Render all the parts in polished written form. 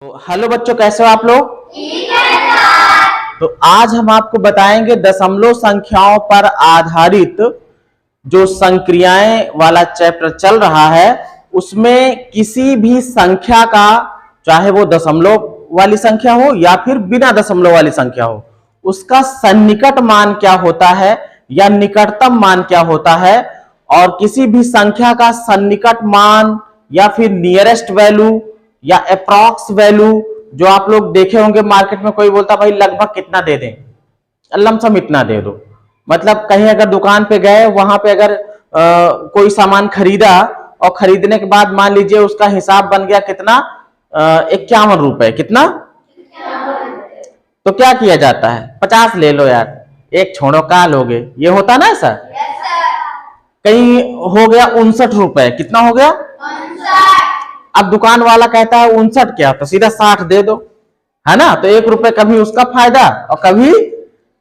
तो हेलो बच्चों, कैसे हो आप लोग? ठीक है सर। तो आज हम आपको बताएंगे दशमलव संख्याओं पर आधारित जो संक्रियाएं वाला चैप्टर चल रहा है, उसमें किसी भी संख्या का, चाहे वो दशमलव वाली संख्या हो या फिर बिना दशमलव वाली संख्या हो, उसका सन्निकट मान क्या होता है या निकटतम मान क्या होता है, और किसी भी संख्या का सन्निकट मान या फिर नियरेस्ट वैल्यू या अप्रॉक्स वैल्यू, जो आप लोग देखे होंगे मार्केट में कोई बोलता भाई लगभग कितना दे दें, लमसम इतना दे दो। मतलब कहीं अगर दुकान पे गए, वहां पे अगर कोई सामान खरीदा और खरीदने के बाद मान लीजिए उसका हिसाब बन गया कितना, 51 रुपए, कितना, तो क्या किया जाता है, 50 ले लो यार, एक छोड़ो, का लोगे, ये होता ना ऐसा। कहीं हो गया 59 रुपए, कितना हो गया, 59। अब दुकान वाला कहता है 59 क्या, तो सीधा 60 दे दो, है ना। तो 1 रुपए कभी उसका फायदा और कभी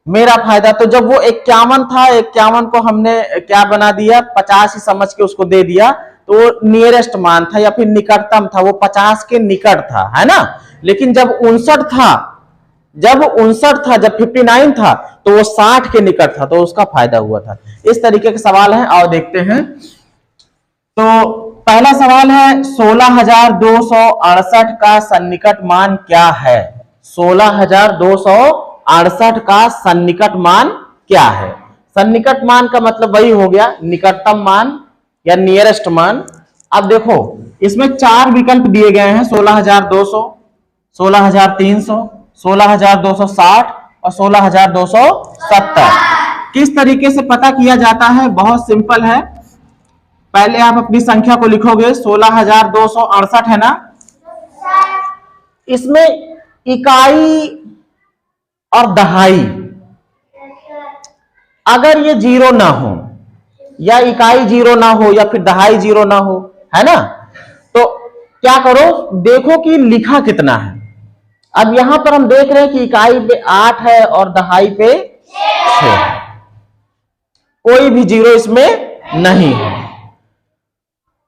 मेरा फायदा। तो जब वो 51 था, 51 को हमने क्या बना दिया, 50 ही समझ के उसको दे दिया, तो वो नियरेस्ट मान था या फिर निकटतम था, वो 50 के निकट था, है ना। लेकिन जब 59 था, जब 59 था, तो वो 60 के निकट था, तो उसका फायदा हुआ था। इस तरीके के सवाल हैं, आओ देखते हैं। तो पहला सवाल है, 16,268 का सन्निकट मान क्या है। 16,268 का सन्निकट मान क्या है। सन्निकट मान का मतलब वही हो गया निकटतम मान या नियरेस्ट मान। अब देखो, इसमें 4 विकल्प दिए गए हैं, 16,200, 16,300, 16,260 और 16,270। किस तरीके से पता किया जाता है, बहुत सिंपल है। पहले आप अपनी संख्या को लिखोगे, 16,268 है ना। इसमें इकाई और दहाई अगर ये 0 ना हो, या इकाई 0 ना हो या फिर दहाई 0 ना हो, है ना, तो क्या करो, देखो कि लिखा कितना है। अब यहां पर हम देख रहे हैं कि इकाई पे 8 है और दहाई पे 6 है, कोई भी 0 इसमें नहीं है।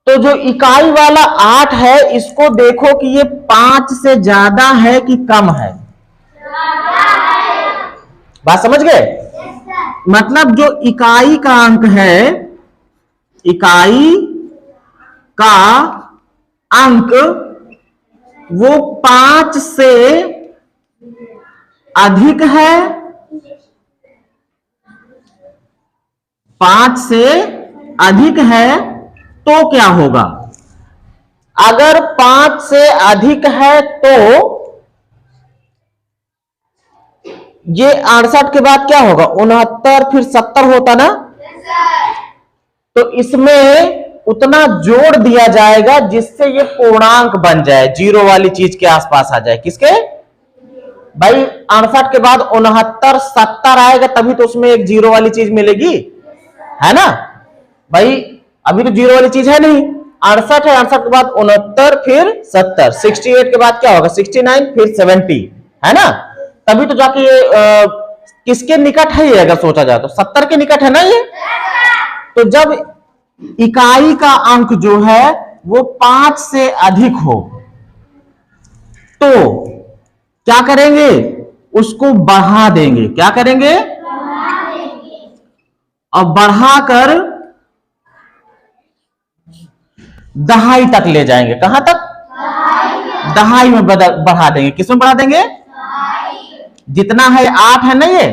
तो जो इकाई वाला 8 है, इसको देखो कि ये 5 से ज्यादा है कि कम है। बात समझ गए? मतलब जो इकाई का अंक है, इकाई का अंक वो 5 से अधिक है, 5 से अधिक है, तो क्या होगा। अगर 5 से अधिक है तो ये 68 के बाद क्या होगा, 69 फिर 70 होता ना। तो इसमें उतना जोड़ दिया जाएगा जिससे ये पूर्णांक बन जाए, 0 वाली चीज के आसपास आ जाए। किसके भाई, 68 के बाद 69 70 आएगा, तभी तो उसमें एक 0 वाली चीज मिलेगी, है ना भाई। अभी तो 0 वाली चीज है नहीं, 68 है, 68 के बाद 69 फिर 70, 68 के बाद क्या होगा, 69 फिर 70, है ना। तभी तो जाके ये किसके निकट है ये, अगर सोचा जाए तो 70 के निकट है ना ये। तो जब इकाई का अंक जो है वो 5 से अधिक हो, तो क्या करेंगे, उसको बढ़ा देंगे। क्या करेंगे, और बढ़ाकर दहाई तक ले जाएंगे। कहां तक, दहाई में बढ़ा देंगे। किसमें बढ़ा देंगे, जितना है 8 है ना ये,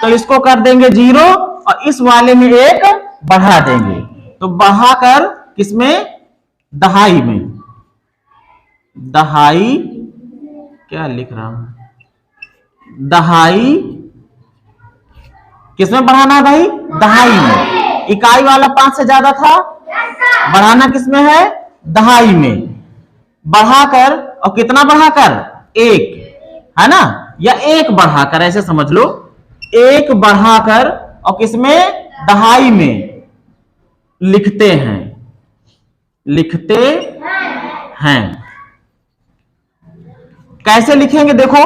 तो इसको कर देंगे 0 और इस वाले में 1 बढ़ा देंगे। तो बढ़ाकर किसमें, दहाई में, दहाई, क्या लिख रहा हूं, दहाई किसमें बढ़ाना है भाई, दहाई में। इकाई वाला 5 से ज्यादा था, बढ़ाना किसमें है, दहाई में। बढ़ाकर, और कितना बढ़ाकर, 1, है ना, या 1 बढ़ाकर, ऐसे समझ लो, 1 बढ़ाकर और किसमें, दहाई में लिखते हैं, लिखते हैं। कैसे लिखेंगे, देखो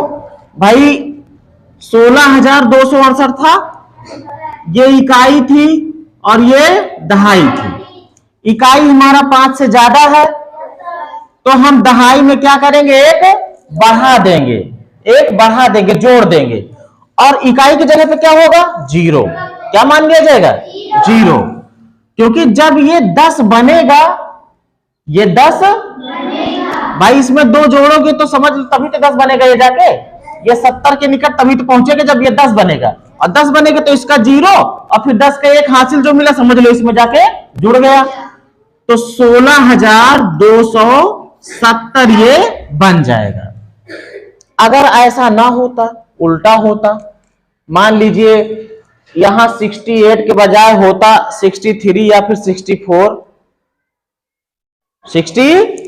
भाई, 16,268 था, ये इकाई थी और ये दहाई थी। इकाई हमारा 5 से ज्यादा है, तो हम दहाई में क्या करेंगे, 1 बढ़ा देंगे, एक बढ़ा देंगे, जोड़ देंगे, और इकाई की जगह पे क्या होगा? जीरो। क्या मान लिया जाएगा? जीरो। क्योंकि जब ये 10 बनेगा, ये 10 भाई इसमें 2 जोड़ोगे तो समझ लो तभी तो 10 बनेगा ये जाके, ये 70 के निकट तभी तो पहुंचेगा जब ये 10 बनेगा, और 10 बनेगा तो इसका जीरो और फिर 10 का एक हासिल जो मिला समझ लो इसमें जाके जुड़ गया, तो 16,270 ये बन जाएगा। अगर ऐसा ना होता, उल्टा होता, मान लीजिए यहां 68 के बजाय होता 63 या फिर 64, 60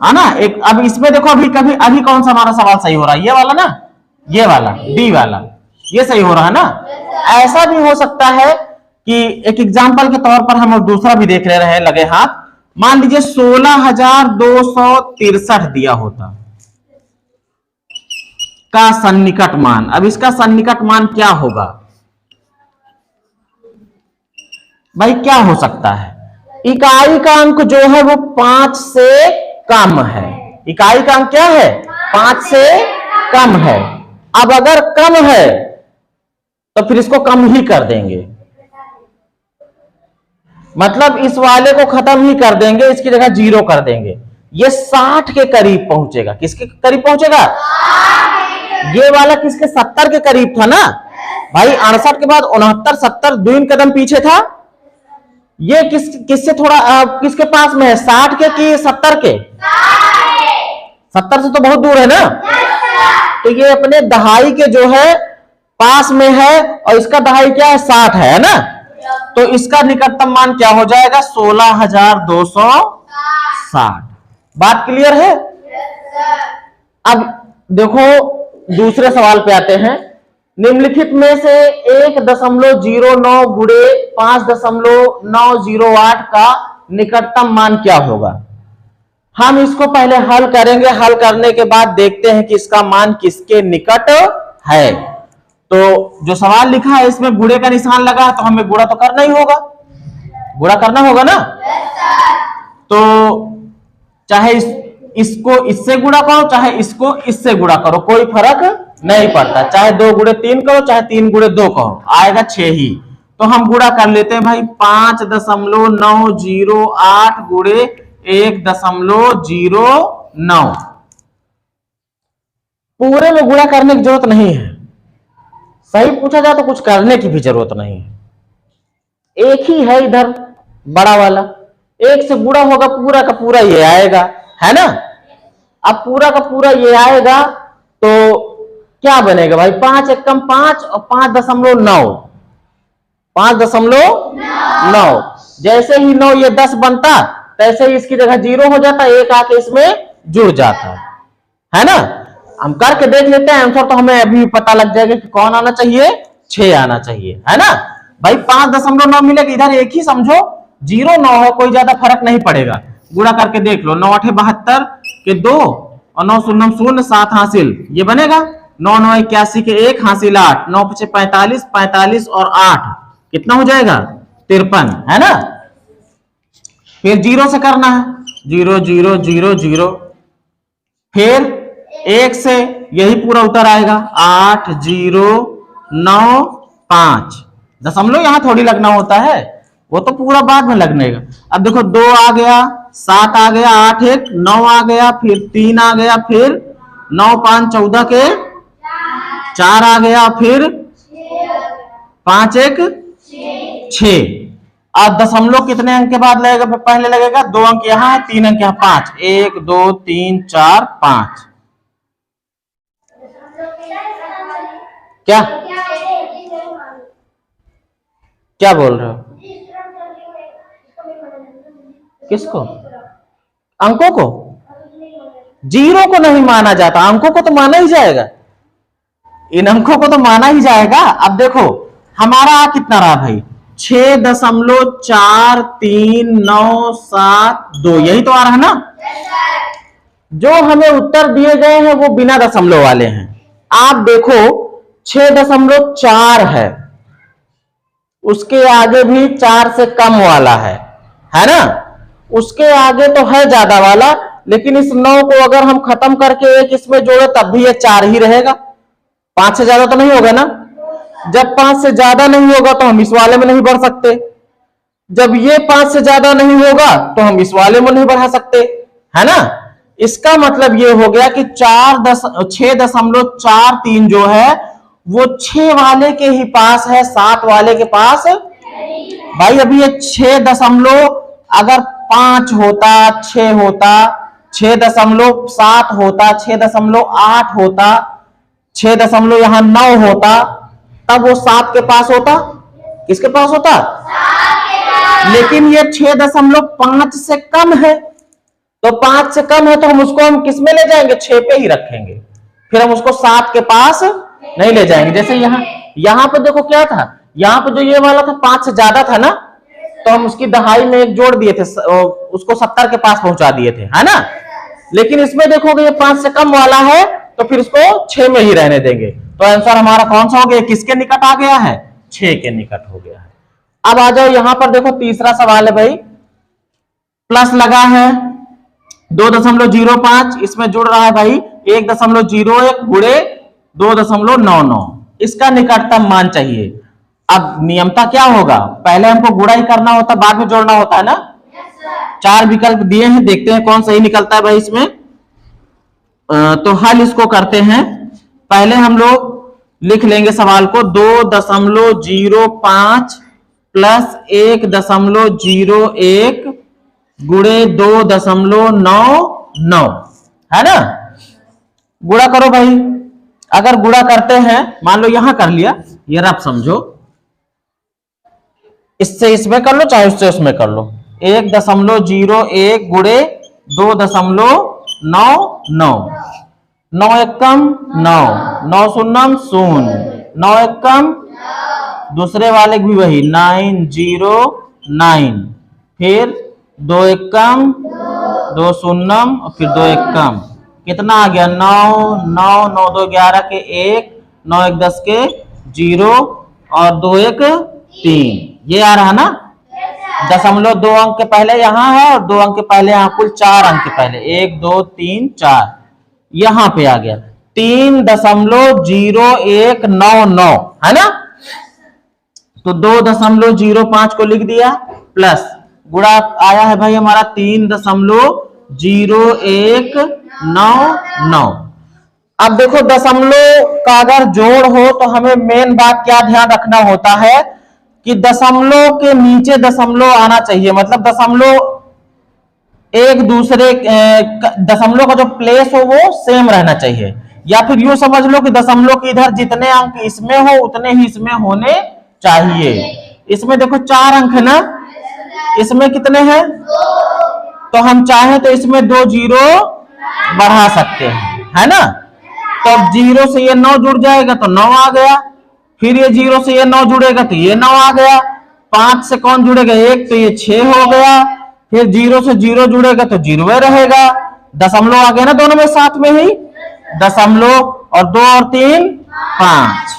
है ना। एक अब इसमें देखो अभी कौन सा हमारा सवाल सही हो रहा है? ये वाला ना, ये वाला डी वाला, ये सही हो रहा है ना। ऐसा भी हो सकता है कि एक एग्जांपल के तौर पर हम दूसरा भी देख ले रहे हैं लगे हाथ, मान लीजिए 16,263 दिया होता का सन्निकट मान। अब इसका सन्निकट मान क्या होगा भाई? क्या हो सकता है? इकाई का अंक जो है वो 5 से कम है। इकाई का अंक क्या है? 5 से कम है। अब अगर कम है तो फिर इसको कम ही कर देंगे, मतलब इस वाले को खत्म ही कर देंगे, इसकी जगह जीरो कर देंगे। ये 60 के करीब पहुंचेगा। किसके करीब पहुंचेगा? ये वाला किसके? 70 के करीब था ना भाई। 68 के बाद 69, 70 2 कदम पीछे था। ये किससे थोड़ा किसके पास में है? 60 के कि 70 के? 70 से तो बहुत दूर है ना। तो ये अपने दहाई के जो है पास में है, और इसका दहाई क्या है? 60 है ना। तो इसका निकटतम मान क्या हो जाएगा? 16,260। बात क्लियर है? अब देखो दूसरे सवाल पे आते हैं। निम्नलिखित में से 1.09 गुणे 5.908 का निकटतम मान क्या होगा? हम इसको पहले हल करेंगे, हल करने के बाद देखते हैं कि इसका मान किसके निकट है। तो जो सवाल लिखा है इसमें गुणे का निशान लगा है, तो हमें गुणा तो करना ही होगा, गुणा करना होगा ना। तो चाहे इसको इससे गुणा करो, चाहे इसको इससे गुणा करो, कोई फर्क नहीं पड़ता। चाहे 2 गुणे 3 करो, चाहे 3 गुणे 2 करो, आएगा 6 ही। तो हम गुणा कर लेते हैं भाई। 5.908 गुणे 1.09। पूरे में गुणा करने की जरूरत नहीं है। सही पूछा जाए तो कुछ करने की भी जरूरत नहीं है, एक ही है इधर बड़ा वाला, एक से गुणा होगा पूरा का पूरा ये आएगा, है ना। अब पूरा का पूरा ये आएगा तो क्या बनेगा भाई? 5 एकम 5 और 5.9, 5.9। जैसे ही 9 ये 10 बनता, तैसे ही इसकी जगह 0 हो जाता, एक आके इसमें जुड़ जाता, है ना। हम करके देख लेते हैं आंसर, तो हमें अभी पता लग जाएगा कि कौन आना चाहिए? 6 आना चाहिए, है ना भाई। 5.9 मिलेगा, इधर एक ही समझो 0 9 है, कोई ज्यादा फर्क नहीं पड़ेगा। गुणा करके देख लो। 9 8 72 के 2 और 9 0 0 7 हासिल, ये बनेगा। 9 9 81 के 1 हासिल 8, 9 5 45, 45 और 8 कितना हो जाएगा? 53, है ना। फिर 0 से करना है, 0 0 0 0, फिर 1 से यही पूरा उत्तर आएगा 8 0 9 5। दशमलव यहां थोड़ी लगना होता है, वो तो पूरा बाद में लगने का। अब देखो 2 आ गया, 7 आ गया, 8 1 9 आ गया, फिर 3 आ गया, फिर 9 5 14 के 4 आ गया, फिर 5 1 6। अब दशमलव कितने अंक के बाद लगेगा? पहले लगेगा 2 अंक यहां है, 3 अंक यहां, 5 1 2 3 4 5। क्या क्या बोल रहे हो? किसको? अंकों को? 0 को नहीं माना जाता, अंकों को तो माना ही जाएगा, इन अंकों को तो माना ही जाएगा। अब देखो हमारा कितना रहा भाई? 6.4397 यही तो आ रहा है ना। जो हमें उत्तर दिए गए हैं वो बिना दशमलव वाले हैं। आप देखो 6.4 है, उसके आगे भी 4 से कम वाला है ना, उसके आगे तो है ज्यादा वाला, लेकिन इस 9 को अगर हम खत्म करके एक इसमें जोड़े तब भी ये 4 ही रहेगा, 5 से ज्यादा तो नहीं होगा ना। जब 5 से ज्यादा नहीं होगा तो हम इस वाले में नहीं बढ़ सकते, जब ये 5 से ज्यादा नहीं होगा तो हम इस वाले में नहीं बढ़ा सकते, है ना। इसका मतलब ये हो गया कि 6.43 जो है वो 6 वाले के ही पास है, 7 वाले के पास। भाई अभी ये 6 अगर 5 होता, 6 होता, 6.7 होता, 6.8 होता, 6 यहां 9 होता, तब वो 7 के पास होता। किसके पास होता? लेकिन ये 6.5 से कम है, तो 5 से कम है तो हम उसको हम किस में ले जाएंगे? 6 पे ही रखेंगे, फिर हम उसको 7 के पास नहीं ले जाएंगे। जैसे यहां पे देखो क्या था, यहां पे जो ये वाला था 5 से ज्यादा था ना, तो हम उसकी दहाई में एक जोड़ दिए थे, उसको 70 के पास पहुंचा दिए थे, है ना। लेकिन इसमें देखोगे ये 5 से कम वाला है तो फिर इसको 6 में ही रहने देंगे। तो आंसर हमारा कौन सा हो गया? किसके निकट आ गया है? 6 के निकट हो गया है। अब आ जाओ यहां पर देखो, तीसरा सवाल है भाई, प्लस लगा है 2.05, इसमें जुड़ रहा है भाई 1.01 गुणे 2.99, इसका निकटतम मान चाहिए। अब नियमता क्या होगा? पहले हमको गुणा ही करना होता, बाद में जोड़ना होता है ना। 4 विकल्प दिए हैं, देखते हैं कौन सही निकलता है भाई इसमें। तो हल इसको करते हैं। पहले हम लोग लिख लेंगे सवाल को, 2.05 प्लस 1.01 गुणे 2.99, है ना। गुणा करो भाई। अगर गुणा करते हैं, मान लो यहां कर लिया, ये रफ समझो, इससे इसमें कर लो चाहे उससे उसमें कर लो। 1.01 गुणे 2.99, 9 एकम 9, 9 शून्यम 0, 9 एकम, दूसरे वाले भी वही 909, फिर 2 एकम 2 शून्यम और फिर 2 एकम, कितना आ गया? 9, 9, 9 2 11 के 1, 9 1 10 के 0 और 2 1 3, ये आ रहा ना। 2 अंक के पहले यहां है और 2 अंक के पहले यहां, कुल 4 अंक के पहले 1 2 3 4, यहां पे आ गया 3.0199, है ना। तो 2.05 को लिख दिया, प्लस गुणा आया है भाई हमारा 3.0199। अब देखो दशमलव का अगर जोड़ हो तो हमें मेन बात क्या ध्यान रखना होता है कि दशमलव के नीचे दशमलव आना चाहिए, मतलब दशमलव एक दूसरे दशमलव का जो प्लेस हो वो सेम रहना चाहिए। या फिर यूं समझ लो कि दशमलव के इधर जितने अंक इसमें हो उतने ही इसमें होने चाहिए। इसमें देखो 4 अंक है ना, इसमें कितने हैं? तो हम चाहे तो इसमें 2 जीरो बढ़ा सकते हैं, है ना। तो 0 से ये 9 जुड़ जाएगा तो 9 आ गया, फिर ये 0 से ये 9 जुड़ेगा तो ये 9 आ गया, 5 से कौन जुड़ेगा? 1, तो ये 6 हो गया, फिर 0 से 0 जुड़ेगा तो 0 रहेगा, दशमलव आ गया ना दोनों में साथ में ही, दशमलव और 2 और 3 5,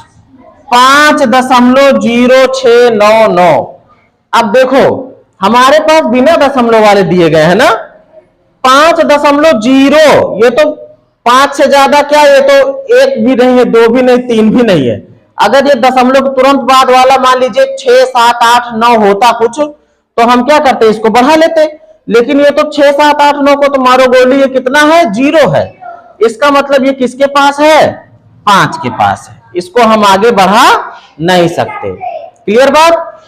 5.0699। अब देखो हमारे पास बिना दशमलव वाले दिए गए हैं ना, 5.0, ये तो 5 से ज्यादा क्या, ये तो 1 भी नहीं है, 2 भी नहीं, 3 भी नहीं है। अगर ये दशमलव तुरंत बाद वाला मान लीजिए 6 7 8 9 होता कुछ, तो हम क्या करते, इसको बढ़ा लेते। लेकिन ये तो 6 7 8 9 को तो मारो गोली, ये कितना है? 0 है। इसका मतलब ये किसके पास है? 5 के पास है, इसको हम आगे बढ़ा नहीं सकते। क्लियर बात?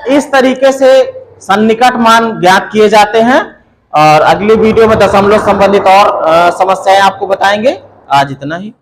इस तरीके से सन्निकट मान ज्ञात किए जाते हैं, और अगली वीडियो में दशमलव संबंधित और समस्याएं आपको बताएंगे। आज इतना ही।